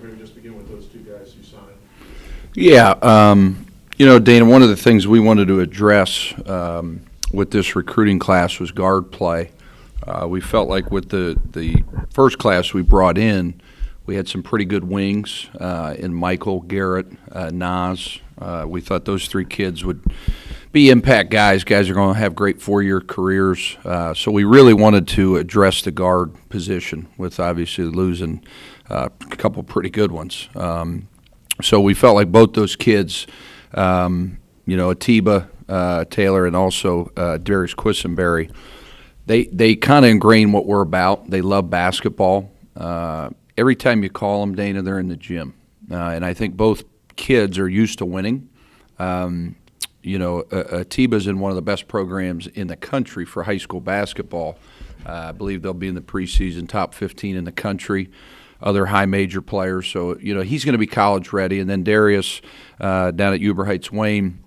maybe just begin with those two guys you signed. Yeah, Dana, one of the things we wanted to address with this recruiting class was guard play. We felt like with the first class we brought in, we had some pretty good wings in Michael, Garrett, Nas. We thought those three kids would be impact guys. Guys are going to have great four-year careers. So we really wanted to address the guard position with obviously losing a couple pretty good ones. So we felt like both those kids, Atiba, Taylor, and also Darius Quisenberry, they kind of ingrain what we're about. They love basketball. Every time you call them, Dana, they're in the gym. And I think both kids are used to winning. Atiba's in one of the best programs in the country for high school basketball. I believe they'll be in the preseason top 15 in the country. Other high major players. So, he's going to be college ready. And then Darius down at Uber Heights Wayne,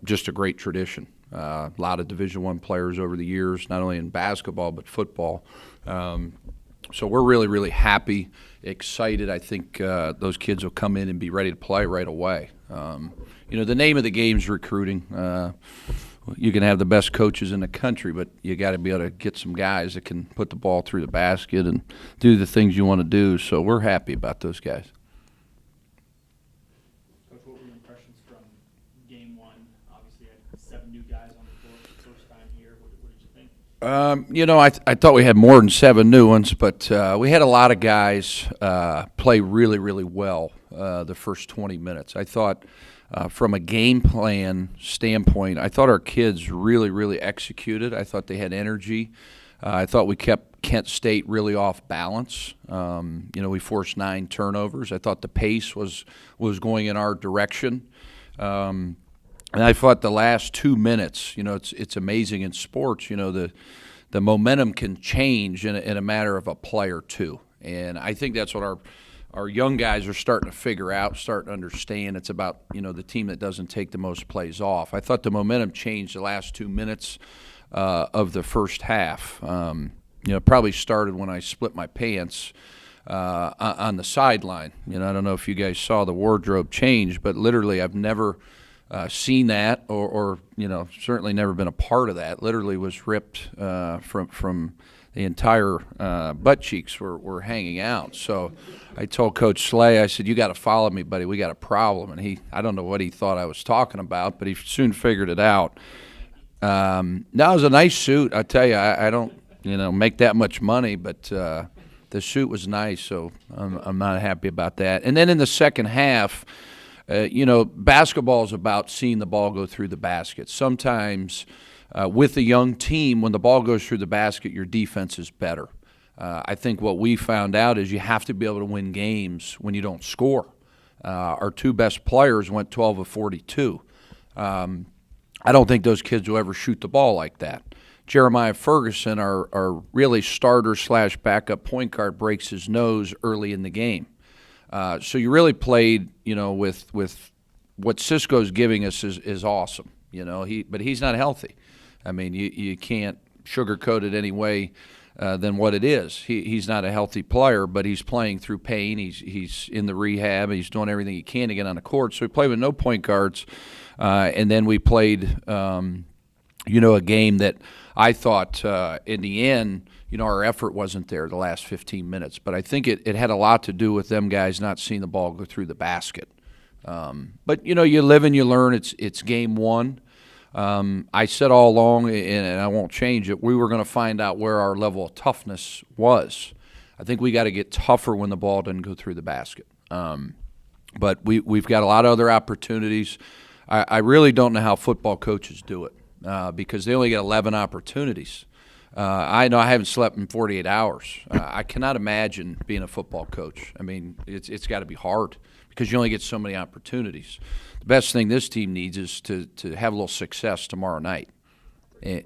just a great tradition. A lot of Division I players over the years, not only in basketball but football. So we're really, really happy, excited. I think those kids will come in and be ready to play right away. The name of the game is recruiting. You can have the best coaches in the country, but you got to be able to get some guys that can put the ball through the basket and do the things you want to do. So we're happy about those guys. Coach, what were your impressions from game one? Obviously, you had 7 new guys on the floor for the first time here. What did you think? I thought we had more than 7 new ones, but we had a lot of guys play really, really well the first 20 minutes. I thought from a game plan standpoint, I thought our kids really, really executed. I thought they had energy. I thought we kept Kent State really off balance. We forced 9 turnovers. I thought the pace was going in our direction. And I thought the last 2 minutes, it's amazing in sports, the momentum can change in a matter of a play or two. And I think that's what our young guys are starting to figure out, starting to understand. It's about, the team that doesn't take the most plays off. I thought the momentum changed the last 2 minutes of the first half. Probably started when I split my pants on the sideline. I don't know if you guys saw the wardrobe change, but literally I've never seen that or certainly never been a part of that. Literally was ripped from the entire butt cheeks were hanging out. So I told Coach Slay, I said, "You got to follow me, buddy. We got a problem." And I don't know what he thought I was talking about, but he soon figured it out. That was a nice suit. I tell you, I don't make that much money, but the suit was nice, so I'm not happy about that. And then in the second half, basketball is about seeing the ball go through the basket. Sometimes with a young team, when the ball goes through the basket, your defense is better. I think what we found out is you have to be able to win games when you don't score. Our 2 best players went 12 of 42. I don't think those kids will ever shoot the ball like that. Jeremiah Ferguson, our really starter/backup point guard, breaks his nose early in the game. So you really played, with what Cisco's giving us is awesome. But he's not healthy. I mean, you can't sugarcoat it any way than what it is. He's not a healthy player, but he's playing through pain. He's in the rehab. He's doing everything he can to get on the court. So we played with no point guards, and then we played, a game that I thought in the end, our effort wasn't there the last 15 minutes. But I think it had a lot to do with them guys not seeing the ball go through the basket. But, you live and you learn. It's game one. I said all along, and I won't change it, we were going to find out where our level of toughness was. I think we got to get tougher when the ball doesn't go through the basket. But we've got a lot of other opportunities. I really don't know how football coaches do it because they only get 11 opportunities. I know I haven't slept in 48 hours. I cannot imagine being a football coach. I mean, it's got to be hard because you only get so many opportunities. The best thing this team needs is to have a little success tomorrow night. Pretty happy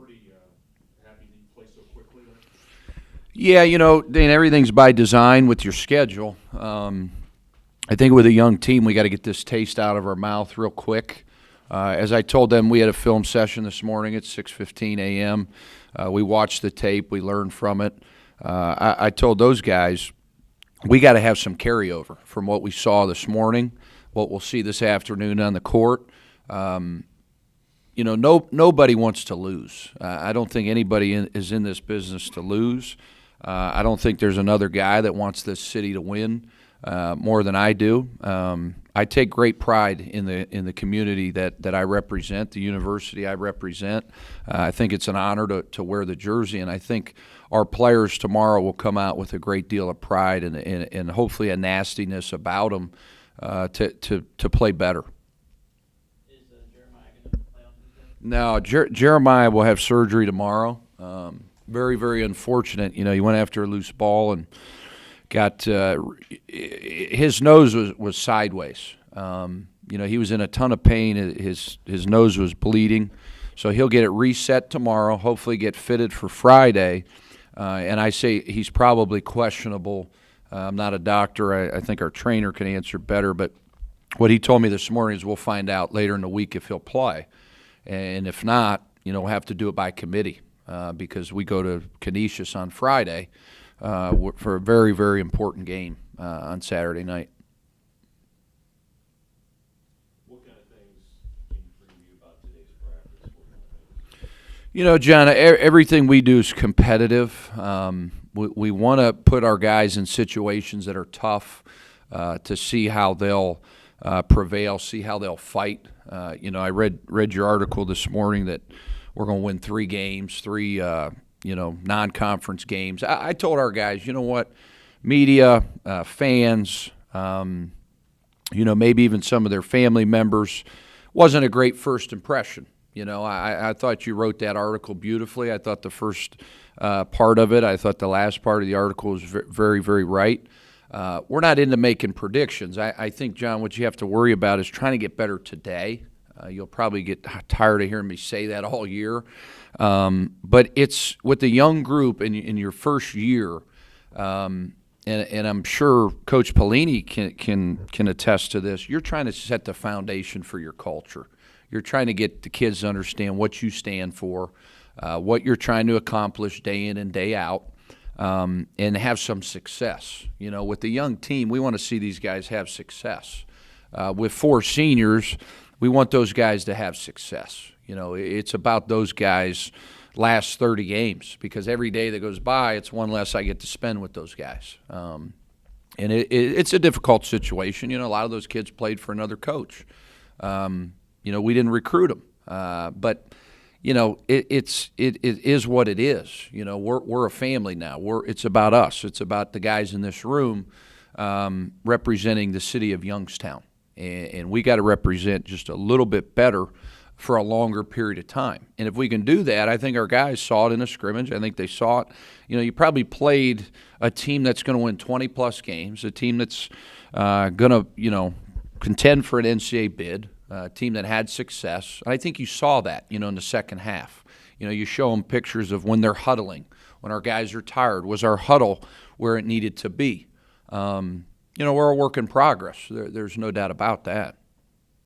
that you play so quickly there? Yeah, Dan, everything's by design with your schedule. I think with a young team, we got to get this taste out of our mouth real quick. As I told them, we had a film session this morning at 6:15 a.m. We watched the tape. We learned from it. I told those guys, we got to have some carryover from what we saw this morning, what we'll see this afternoon on the court. Nobody wants to lose. I don't think anybody is in this business to lose. I don't think there's another guy that wants this city to win more than I do. I take great pride in the community that I represent, the university I represent. I think it's an honor to wear the jersey, and I think our players tomorrow will come out with a great deal of pride and hopefully a nastiness about them to play better. Is Jeremiah going to play on Tuesday? No, Jeremiah will have surgery tomorrow. Very, very unfortunate. He went after a loose ball and got his nose was sideways. He was in a ton of pain. His nose was bleeding, so he'll get it reset tomorrow. Hopefully, get fitted for Friday. And I say he's probably questionable. I'm not a doctor. I think our trainer can answer better. But what he told me this morning is we'll find out later in the week if he'll play, and if not, we'll have to do it by committee because we go to Canisius on Friday. For a very, very important game on Saturday night. What kind of things can you preview about today's practice? John, everything we do is competitive. We want to put our guys in situations that are tough to see how they'll prevail, see how they'll fight. I read your article this morning that we're going to win 3 games, non-conference games. I told our guys, you know what, media, fans, maybe even some of their family members, wasn't a great first impression. I thought you wrote that article beautifully. I thought the first part of it, I thought the last part of the article was very, very right. We're not into making predictions. I think, John, what you have to worry about is trying to get better today. You'll probably get tired of hearing me say that all year. But it's with the young group in your first year, and I'm sure Coach Pelini can attest to this. You're trying to set the foundation for your culture. You're trying to get the kids to understand what you stand for, what you're trying to accomplish day in and day out, and have some success. With the young team, we want to see these guys have success. With 4 seniors, we want those guys to have success. It's about those guys' last 30 games because every day that goes by, it's one less I get to spend with those guys. And it's a difficult situation. A lot of those kids played for another coach. We didn't recruit them. But it is what it is. We're a family now. It's about us. It's about the guys in this room representing the city of Youngstown. And we got to represent just a little bit better for a longer period of time. And if we can do that, I think our guys saw it in a scrimmage. I think they saw it. You probably played a team that's going to win 20-plus games, a team that's going to, contend for an NCAA bid, a team that had success. And I think you saw that, in the second half. You show them pictures of when they're huddling, when our guys are tired. Was our huddle where it needed to be? We're a work in progress. There's no doubt about that.